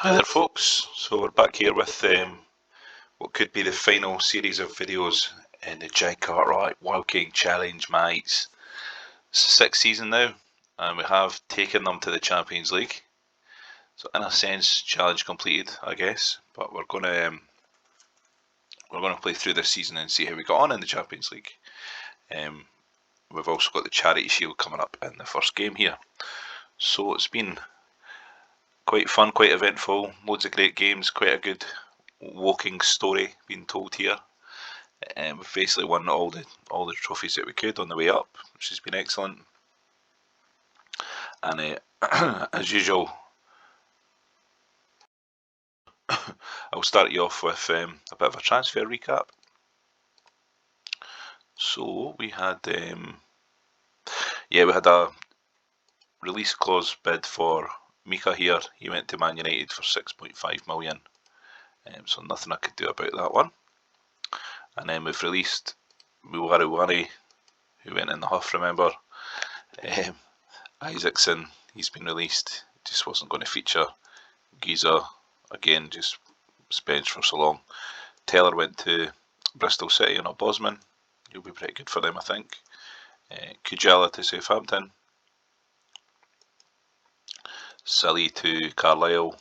Hi there folks, so we're back here with what could be the final series of videos in the J Cartwright Wild King Challenge, mates. It's the 6th season now and we have taken them to the Champions League. So in a sense, challenge completed I guess, but we're going to play through this season and see how we got on in the Champions League. We've also got the Charity Shield coming up in the first game here. So it's been quite fun, quite eventful, loads of great games, quite a good walking story being told here. We've basically won all the trophies that we could on the way up, which has been excellent. And as usual, I'll start you off with a bit of a transfer recap. So we had we had a release clause bid for Mika here. He went to Man United for 6.5 million. So nothing I could do about that one. And then we've released Muwaruwari, who went in the huff, remember. Isaacson, he's been released, just wasn't going to feature. Giza, again, just benched for so long. Taylor went to Bristol City on a Bosman. He'll be pretty good for them, I think. Kujala to Southampton. Silly to Carlisle.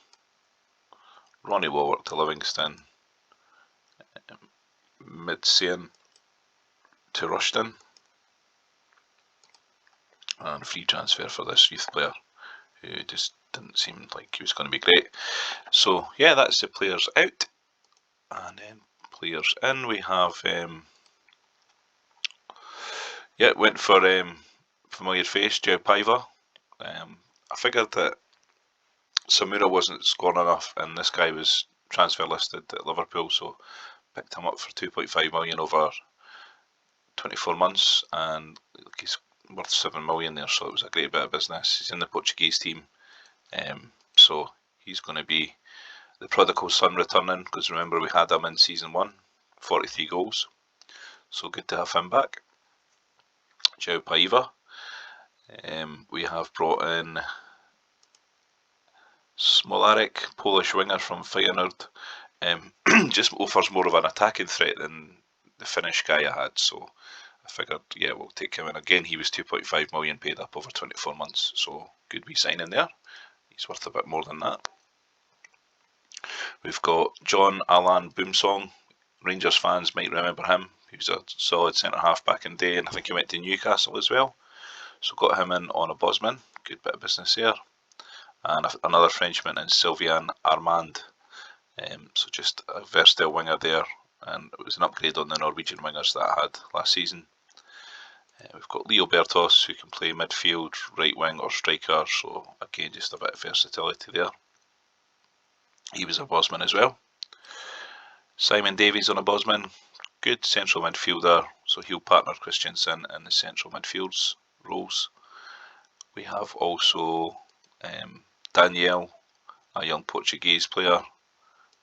Ronnie Warwick to Livingston. Midsean to Rushden. And free transfer for this youth player who just didn't seem like he was going to be great. So yeah, that's the players out. And then players in, we have went for familiar face, Joe Paiva. I figured that Samura wasn't scoring enough and this guy was transfer listed at Liverpool, so picked him up for 2.5 million over 24 months, and he's worth 7 million there, so it was a great bit of business. He's in the Portuguese team, so he's going to be the prodigal son returning, because remember we had him in season 1, 43 goals, so good to have him back. João Paiva. We have brought in Smolarek, Polish winger from Feyenoord. Just offers more of an attacking threat than the Finnish guy I had, so I figured, yeah, we'll take him in. Again, he was 2.5 million paid up over 24 months, so good wee signing there. He's worth a bit more than that. We've got John Alan Boomsong. Rangers fans might remember him. He was a solid centre half back in the day, and I think he went to Newcastle as well. So got him in on a Bosman. Good bit of business there. And another Frenchman in Sylvain Armand. So just a versatile winger there, and it was an upgrade on the Norwegian wingers that I had last season. We've got Leo Bertos, who can play midfield, right wing or striker, so again just a bit of versatility there. He was a Bosman as well. Simon Davies on a Bosman, good central midfielder, so he'll partner Christensen in the central midfields roles. We have also Daniel, a young Portuguese player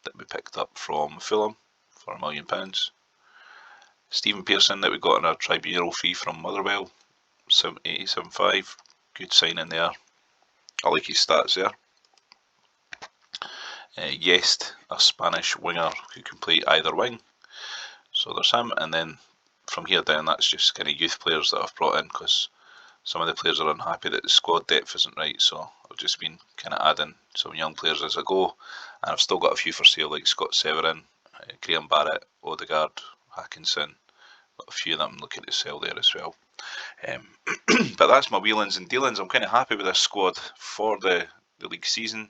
that we picked up from Fulham for £1 million. Stephen Pearson that we got on a tribunal fee from Motherwell, 87.5, good signing there. I like his stats there. Yest, a Spanish winger who can play either wing, so there's him. And then from here down, that's just kind of youth players that I've brought in, because some of the players are unhappy that the squad depth isn't right, so I've just been kind of adding some young players as I go, and I've still got a few for sale like Scott Severin, Graham Barrett, Odegaard, Hackinson. Got a few of them looking to sell there as well. But that's my wheelings and dealings. I'm kind of happy with this squad for the league season.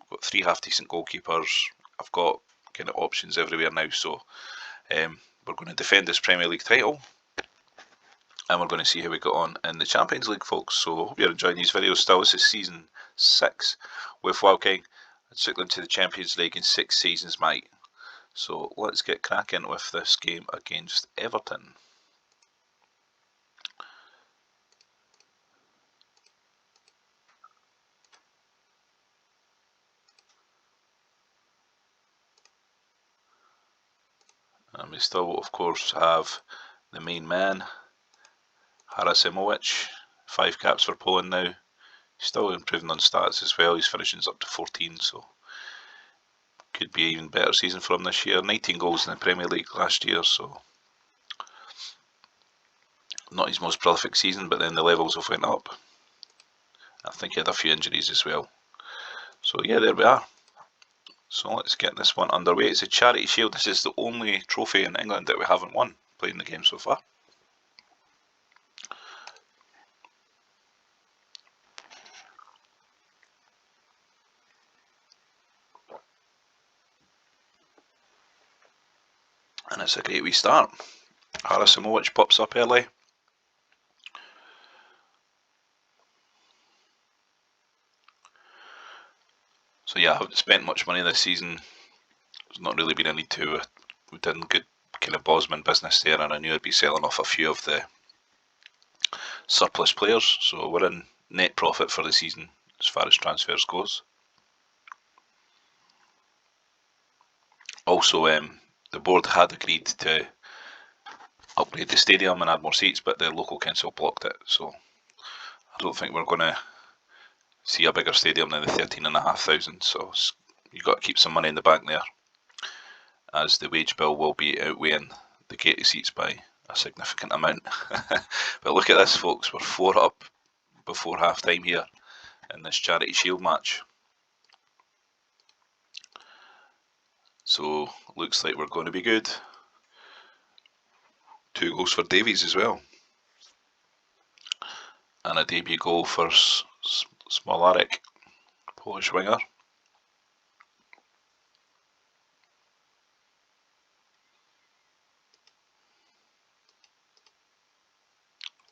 I've got 3 half decent goalkeepers. I've got kind of options everywhere now, so we're going to defend this Premier League title, and we're going to see how we got on in the Champions League, folks. So I hope you're enjoying these videos still. This is season 6 with Wild King. I took them to the Champions League in 6 seasons, mate. So let's get cracking with this game against Everton. And we still, of course, have the main man, Harasimovic, 5 caps for Poland now. He's still improving on stats as well. He's finishing up to 14, so Could be an even better season for him this year. 19 goals in the Premier League last year, so not his most prolific season, but then the levels have went up. I think he had a few injuries as well. So yeah, there we are. So let's get this one underway. It's a Charity Shield. This is the only trophy in England that we haven't won playing the game so far. And it's a great wee start. Harasimovic pops up early. So yeah, I haven't spent much money this season. There's not really been a need to. We've done good kind of Bosman business there, and I knew I'd be selling off a few of the surplus players. So we're in net profit for the season as far as transfers goes. Also, the board had agreed to upgrade the stadium and add more seats, but the local council blocked it. So I don't think we're going to see a bigger stadium than the 13,500. So you've got to keep some money in the bank there, as the wage bill will be outweighing the gate seats by a significant amount. But look at this, folks. We're 4 up before half time here in this Charity Shield match. So looks like we're going to be good. 2 goals for Davies as well, and a debut goal for Smolarek, Polish winger.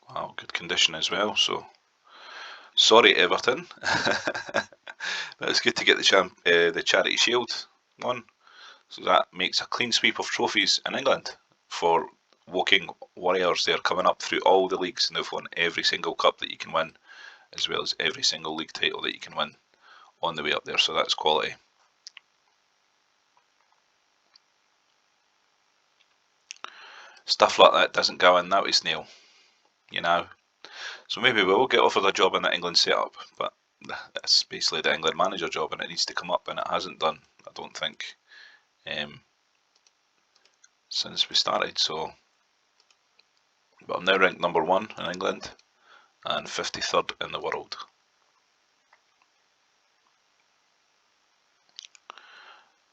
Wow, good condition as well. So sorry, Everton, but it's good to get the Charity Shield won. So that makes a clean sweep of trophies in England for Woking Warriors. They're coming up through all the leagues, and they've won every single cup that you can win, as well as every single league title that you can win on the way up there. So that's quality. Stuff like that doesn't go unnoticed, Neil. You know. So maybe we will get offered a job in the England setup, but that's basically the England manager job, and it needs to come up, and it hasn't done, I don't think, since we started. So, but I'm now ranked number 1 in England and 53rd in the world.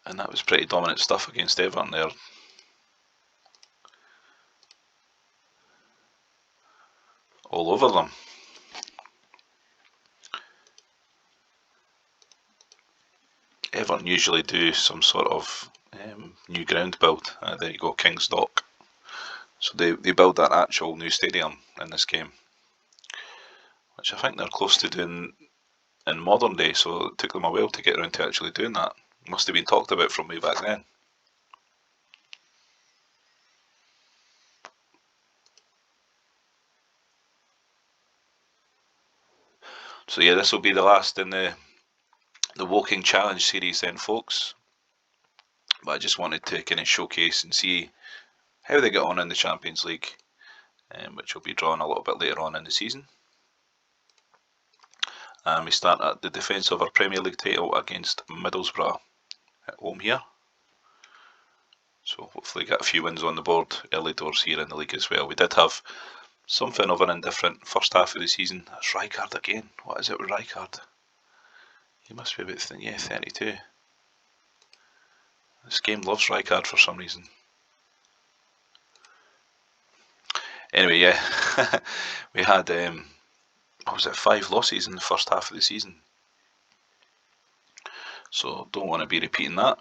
And that was pretty dominant stuff against Everton there. All over them. Everton usually do some sort of new ground build. There you go, King's Dock. So they build that actual new stadium in this game, which I think they're close to doing in modern day, so it took them a while to get around to actually doing that. Must have been talked about from way back then. So yeah, this will be the last in the Woking Challenge series then, folks. But I just wanted to kind of showcase and see how they get on in the Champions League, which will be drawn a little bit later on in the season. And we start at the defence of our Premier League title against Middlesbrough at home here. So hopefully get a few wins on the board early doors here in the league as well. We did have something of an indifferent first half of the season. That's Rijkaard again. What is it with Rijkaard? He must be about 32. This game loves Rijkaard for some reason. Anyway, yeah, we had, what was it, 5 losses in the first half of the season. So don't want to be repeating that.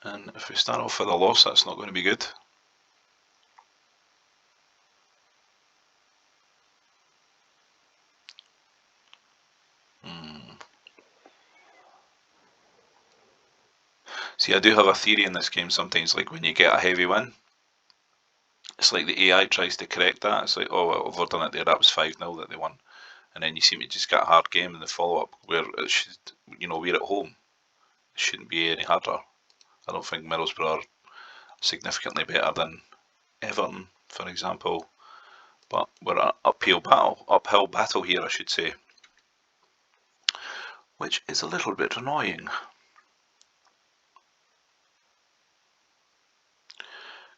And if we start off with a loss, that's not going to be good. See, I do have a theory in this game sometimes, like when you get a heavy win, it's like the AI tries to correct that. It's like, oh, well, I've overdone it there, that was 5-0 that they won. And then you seem to just get a hard game in the follow-up, where it should, you know, we're at home. It shouldn't be any harder. I don't think Middlesbrough are significantly better than Everton, for example. But we're an uphill battle here, I should say. which is a little bit annoying.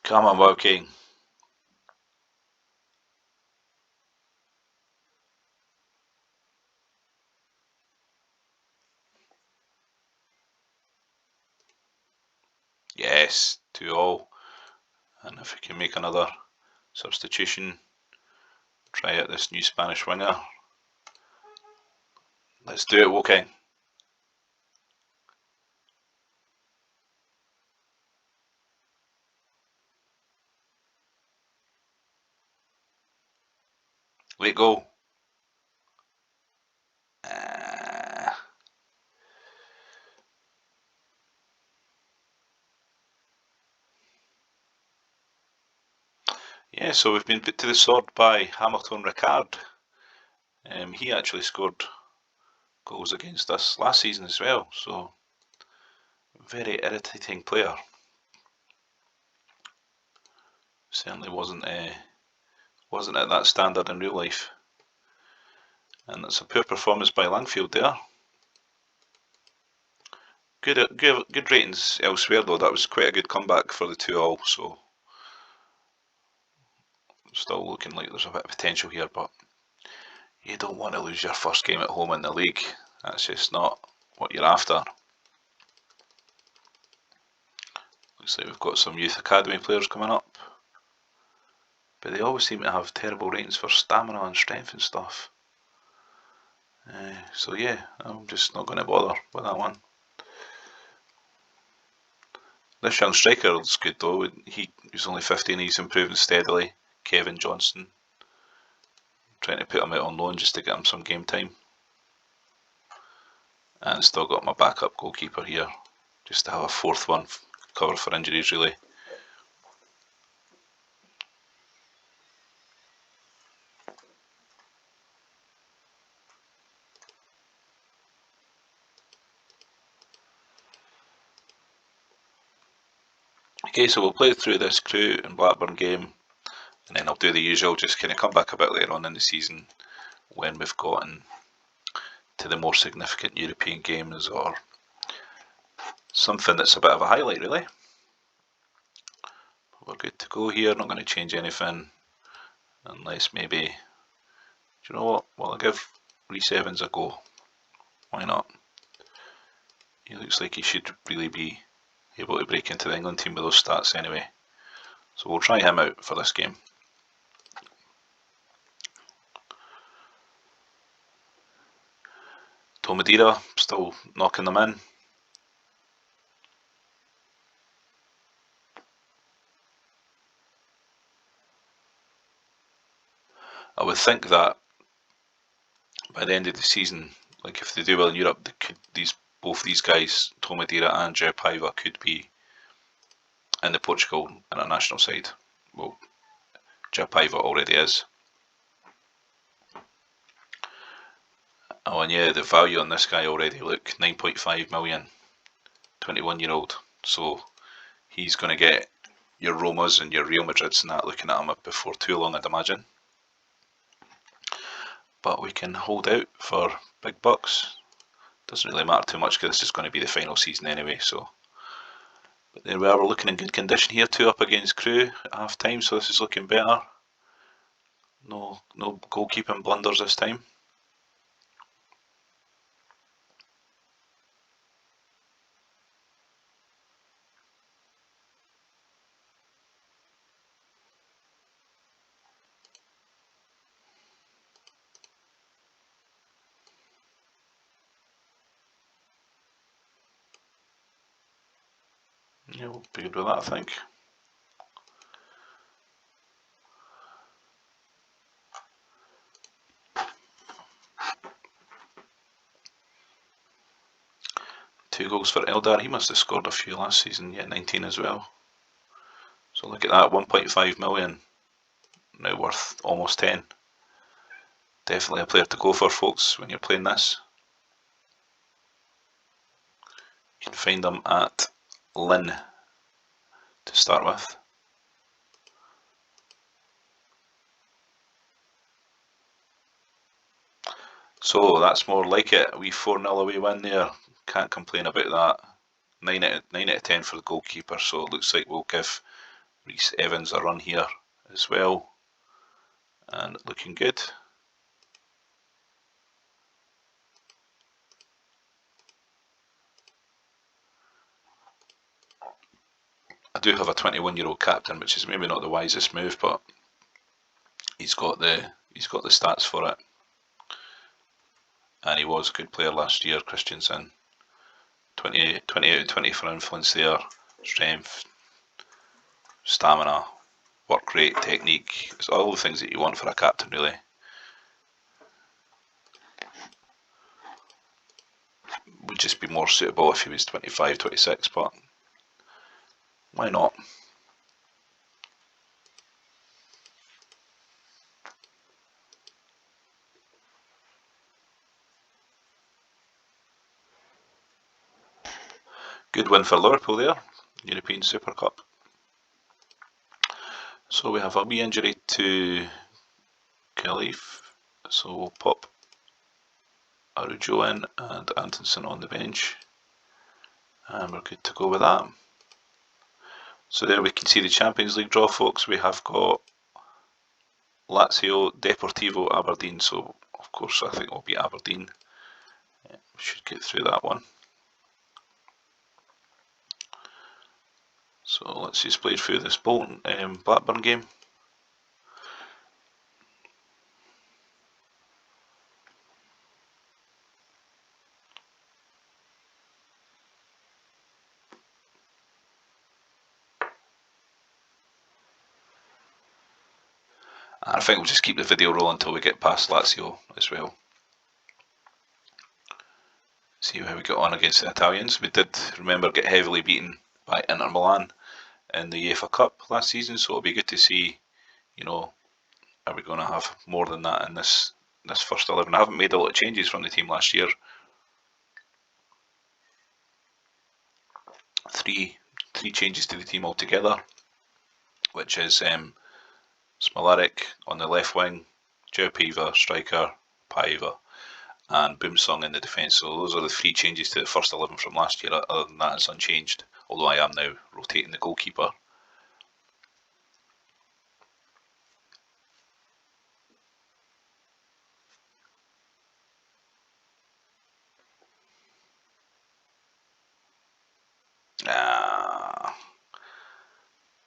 Come on, Woking. Yes, 2-2. And if we can make another substitution, try out this new Spanish winger. Let's do it, Woking. Late goal. Yeah, so we've been put to the sword by Hamilton Ricard. He actually scored goals against us last season as well, so very irritating player. Certainly wasn't at that standard in real life. And it's a poor performance by Langfield there. Good ratings elsewhere though. That was quite a good comeback for the 2-2, so still looking like there's a bit of potential here, but you don't want to lose your first game at home in the league. That's just not what you're after. Looks like we've got some youth academy players coming up, but they always seem to have terrible ratings for stamina and strength and stuff. So yeah, I'm just not going to bother with that one. This young striker is good though. He's only 15, he's improving steadily. Kevin Johnson. Trying to put him out on loan just to get him some game time. And still got my backup goalkeeper here, just to have a fourth one cover for injuries really. Okay, so we'll play through this Crewe and Blackburn game, and then I'll do the usual, just kind of come back a bit later on in the season when we've gotten to the more significant European games or something that's a bit of a highlight really. We're good to go here, not going to change anything unless maybe, do you know what, well I'll give Rhys Evans a go, why not? He looks like he should really be able to break into the England team with those stats anyway, so we'll try him out for this game. Tomadira still knocking them in. I would think that by the end of the season, like if they do well in Europe, both these guys, Tomadira and João Paiva, could be in the Portugal international side. Well, João Paiva already is. Oh, and yeah, the value on this guy already, look, 9.5 million, 21-year-old. So he's going to get your Romas and your Real Madrids and that looking at him before too long, I'd imagine. But we can hold out for big bucks. Doesn't really matter too much because this is going to be the final season anyway, so. But there we are, we're looking in good condition here, 2 up against Crewe at half time, so this is looking better. No goalkeeping blunders this time. Yeah, we'll be good with that, I think. Two goals for Eldar. He must have scored a few last season, yeah, 19 as well. So look at that, 1.5 million, now worth almost 10. Definitely a player to go for, folks, when you're playing this. You can find them at Lynn to start with. So that's more like it. A wee 4-0 away win there. Can't complain about that. 9 out of 10 for the goalkeeper, so it looks like we'll give Rhys Evans a run here as well. And looking good. I do have a 21-year-old captain, which is maybe not the wisest move, but he's got the stats for it. And he was a good player last year, Christensen. 20 out of 20 for influence there. Strength, stamina, work rate, technique. It's all the things that you want for a captain, really. Would just be more suitable if he was 25, 26, but why not? Good win for Liverpool there, European Super Cup. So we have a wee injury to Khalif, so we'll pop Arujo in and Antonsen on the bench, and we're good to go with that. So there we can see the Champions League draw, folks. We have got Lazio, Deportivo, Aberdeen, so of course I think we'll beat Aberdeen. Yeah, we should get through that one. So let's just play through this Bolton Blackburn game. And I think we'll just keep the video rolling until we get past Lazio as well. See how we got on against the Italians. We did, remember, get heavily beaten by Inter Milan in the UEFA Cup last season, so it'll be good to see, you know, are we going to have more than that in this first 11? I haven't made a lot of changes from the team last year. Three changes to the team altogether, which is Smolarek on the left wing, Joe Paiva, striker, Paiva, and Boomsong in the defence. So those are the 3 changes to the first 11 from last year. Other than that, it's unchanged, although I am now rotating the goalkeeper.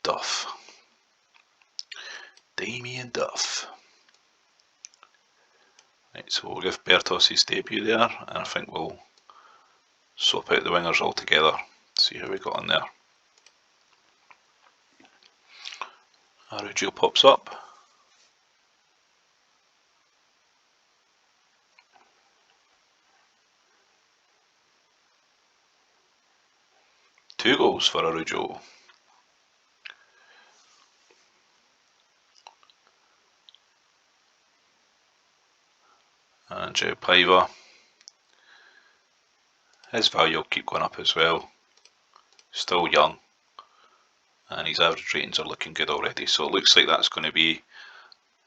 Duff. Damien Duff. Right, so we'll give Bertos his debut there, and I think we'll swap out the wingers altogether. See how we got on there. Arujo pops up. Two goals for Arujo. And Joe Paiva. His value will keep going up as well. Still young. And his average ratings are looking good already. So it looks like that's going to be a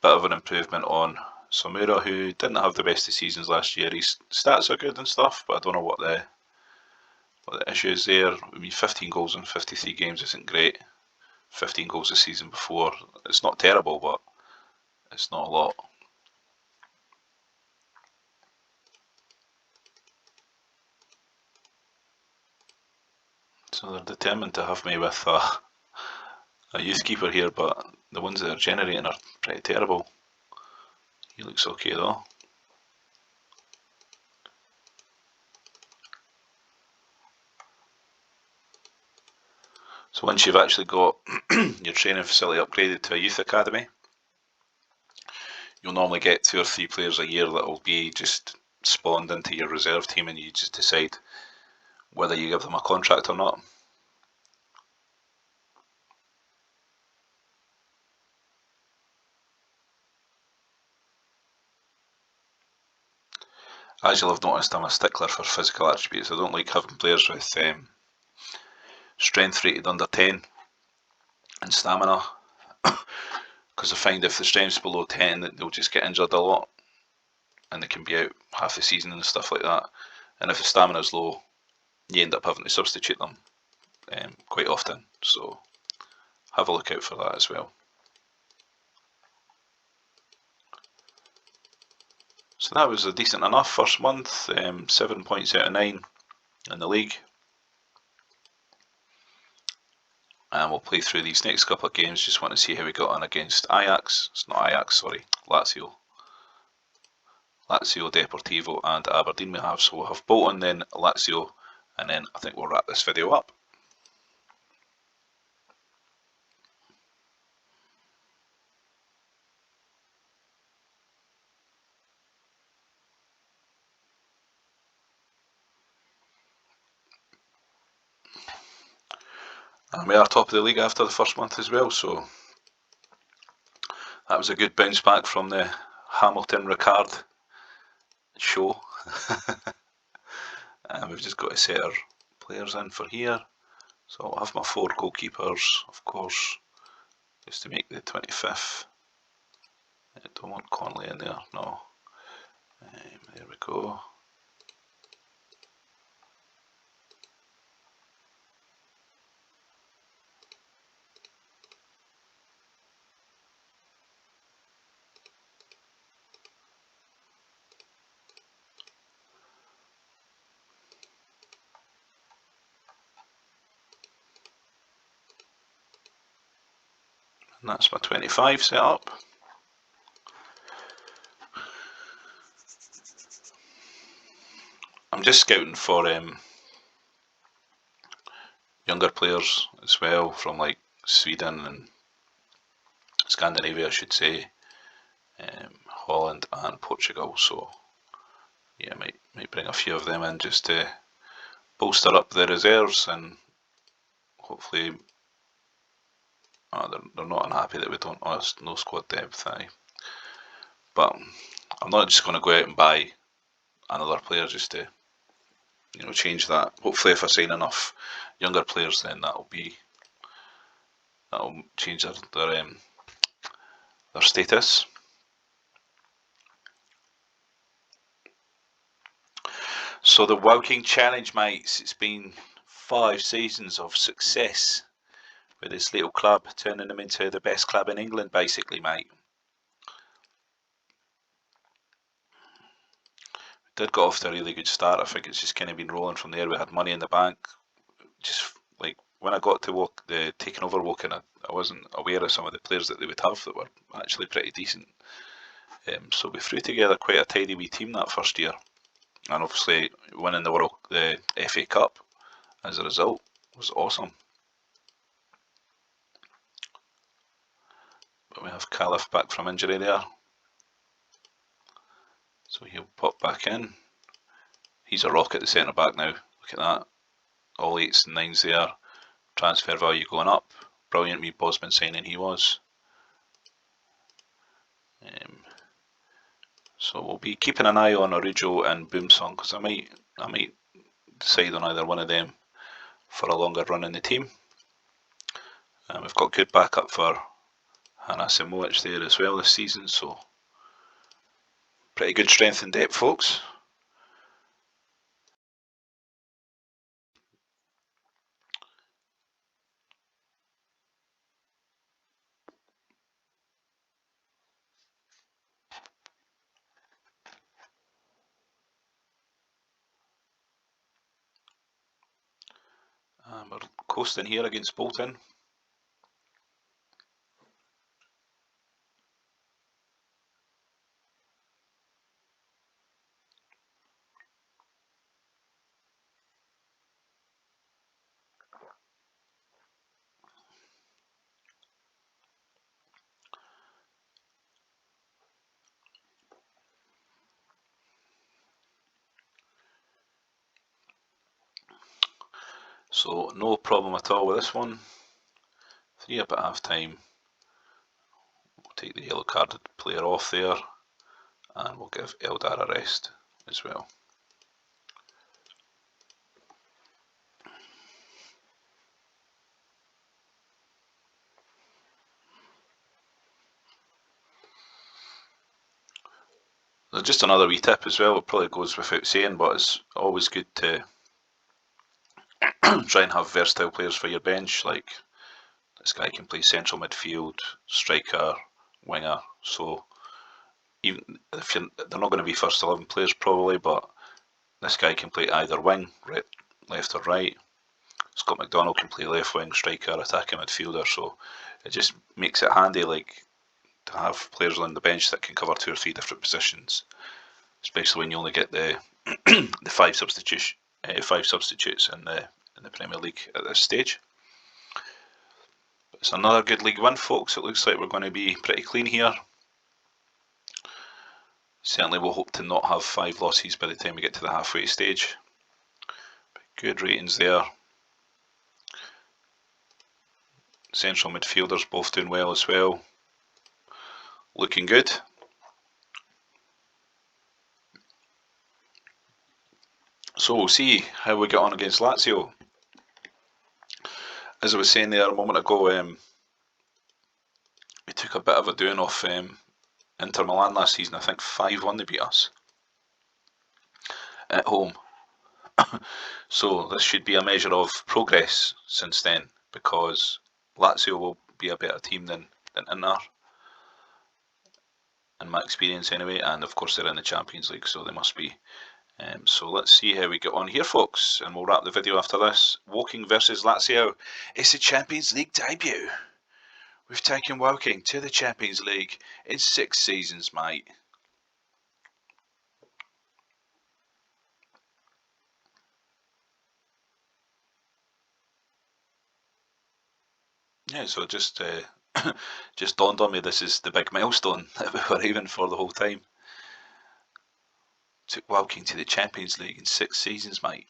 bit of an improvement on Samura, who didn't have the best of seasons last year. His stats are good and stuff, but I don't know what the issue is there. I mean, 15 goals in 53 games isn't great. 15 goals the season before. It's not terrible, but it's not a lot. So they're determined to have me with a youth keeper here, but the ones that are generating are pretty terrible. He looks okay though. So once you've actually got your training facility upgraded to a youth academy, you'll normally get 2 or 3 players a year that will be just spawned into your reserve team, and you just decide whether you give them a contract or not. As you'll have noticed, I'm a stickler for physical attributes. I don't like having players with strength rated under 10 and stamina, because I find if the strength's below 10, they'll just get injured a lot. and they can be out half the season and stuff like that. And if the stamina's low, you end up having to substitute them quite often. So have a look out for that as well. So that was a decent enough first month, 7 points out of 9 in the league. And we'll play through these next couple of games. Just want to see how we got on against Ajax. It's not Ajax, sorry, Lazio. Lazio, Deportivo and Aberdeen we have. So we'll have Bolton, then Lazio, and then I think we'll wrap this video up. And we are top of the league after the first month as well, so that was a good bounce back from the Hamilton Ricard show. And we've just got to set our players in for here. So I'll have my 4 goalkeepers, of course, just to make the 25th. I don't want Conley in there, no. There we go. And that's my 25 set up. I'm just scouting for younger players as well from like Sweden and Scandinavia, I should say, Holland and Portugal. So yeah, might bring a few of them in just to bolster up the reserves, and hopefully they're not unhappy that we don't no squad depth. But I'm not just going to go out and buy another player just to change that. Hopefully if I sign enough younger players, then that'll change their status. So the Woking Challenge, mates, it's been 5 seasons of success with this little club, turning them into the best club in England, basically, mate. We did get off to a really good start. I think it's just kind of been rolling from there. We had money in the bank. Just like when I got to taking over Woking, I wasn't aware of some of the players that they would have that were actually pretty decent. So we threw together quite a tidy wee team that first year, and obviously winning the FA Cup as a result was awesome. But we have Caliph back from injury there, so he'll pop back in. He's a rocket, the centre back now. Look at that, all 8s and 9s there. Transfer value going up. Brilliant wee Bosman signing he was. So we'll be keeping an eye on Orujo and Boomsong, because I might decide on either one of them for a longer run in the team. We've got good backup for Hanasimovic there as well this season, so pretty good strength and depth, folks. We're coasting here against Bolton. So no problem at all with this one. 3 up at half time. We'll take the yellow carded player off there, and we'll give Eldar a rest as well. just another wee tip as well, it probably goes without saying, but it's always good to try and have versatile players for your bench. Like, this guy can play central midfield, striker, winger, so even if they're not going to be first 11 players probably, but this guy can play either wing, right, left or right. Scott McDonald can play left wing, striker, attacking midfielder, so it just makes it handy, like, to have players on the bench that can cover 2 or 3 different positions, especially when you only get the the five substitutes in the Premier League at this stage. But it's another good League One, folks. It looks like we're going to be pretty clean here. Certainly we'll hope to not have 5 losses by the time we get to the halfway stage. But good ratings there. Central midfielders both doing well as well. Looking good. So we'll see how we get on against Lazio. As I was saying there a moment ago, we took a bit of a doing off Inter Milan last season. I think 5-1 they beat us at home. So this should be a measure of progress since then, because Lazio will be a better team than Inter, in my experience anyway, and of course they're in the Champions League, so they must be. So let's see how we get on here, folks, and we'll wrap the video after this. Woking versus Lazio. It's a Champions League debut. We've taken Woking to the Champions League in 6 seasons, mate. Yeah, so just just dawned on me this is the big milestone that we were aiming for the whole time. Took Woking to the Champions League in 6 seasons, mate.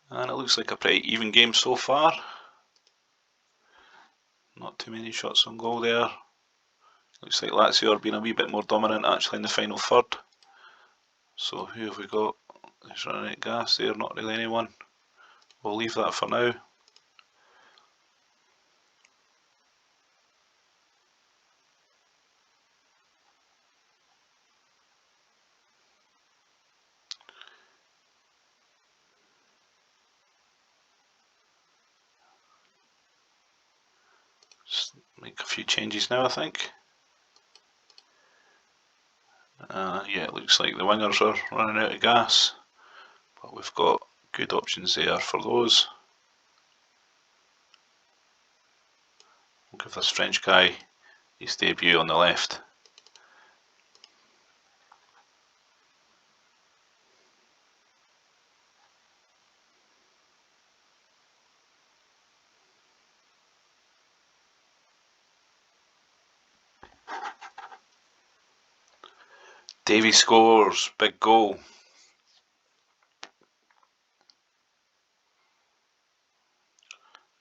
And it looks like a pretty even game so far. Not too many shots on goal there. Looks like Lazio are being a wee bit more dominant actually in the final third. So who have we got? Who's running out of gas there? Not really anyone. We'll leave that for now. Just make a few changes now, I think. Yeah, it looks like the wingers are running out of gas, but we've got good options there for those. We'll give this French guy his debut on the left. Davy scores, big goal.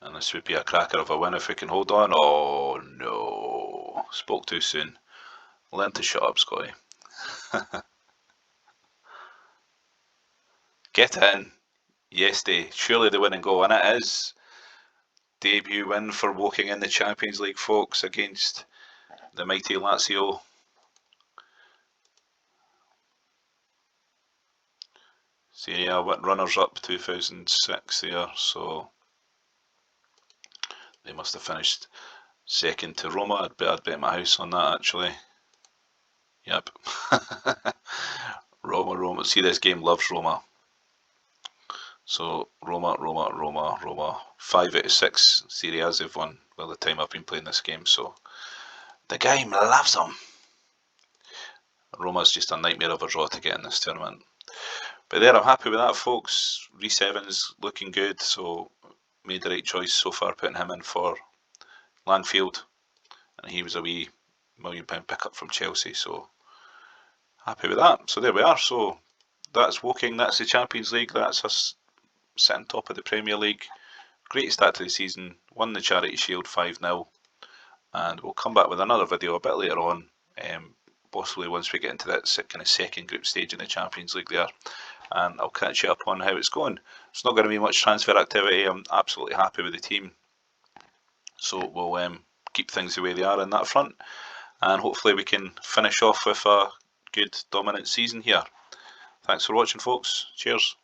And this would be a cracker of a win if we can hold on. Oh no, spoke too soon. Learn to shut up, Scotty. Get in. Yes, surely the winning goal, and it is. Debut win for Woking in the Champions League, folks, against the mighty Lazio. Serie A runners-up 2006 there, so they must have finished second to Roma. I'd bet my house on that, actually. Yep. Roma. See, this game loves Roma. So, Roma. 5 out of 6 Serie A's they've won by the time I've been playing this game, so the game loves them. Roma's just a nightmare of a draw to get in this tournament. But there, I'm happy with that, folks. Rhys Evans looking good, so made the right choice so far putting him in for Landfield, and he was a wee £1 million pickup from Chelsea, so happy with that. So there we are. So that's Woking, that's the Champions League, that's us sitting top of the Premier League. Great start to the season, won the Charity Shield 5-0, and we'll come back with another video a bit later on, possibly once we get into that kind of second group stage in the Champions League there, and I'll catch you up on how it's going. It's not going to be much transfer activity. I'm absolutely happy with the team, so we'll keep things the way they are in that front, and hopefully we can finish off with a good dominant season here. Thanks for watching, folks. Cheers.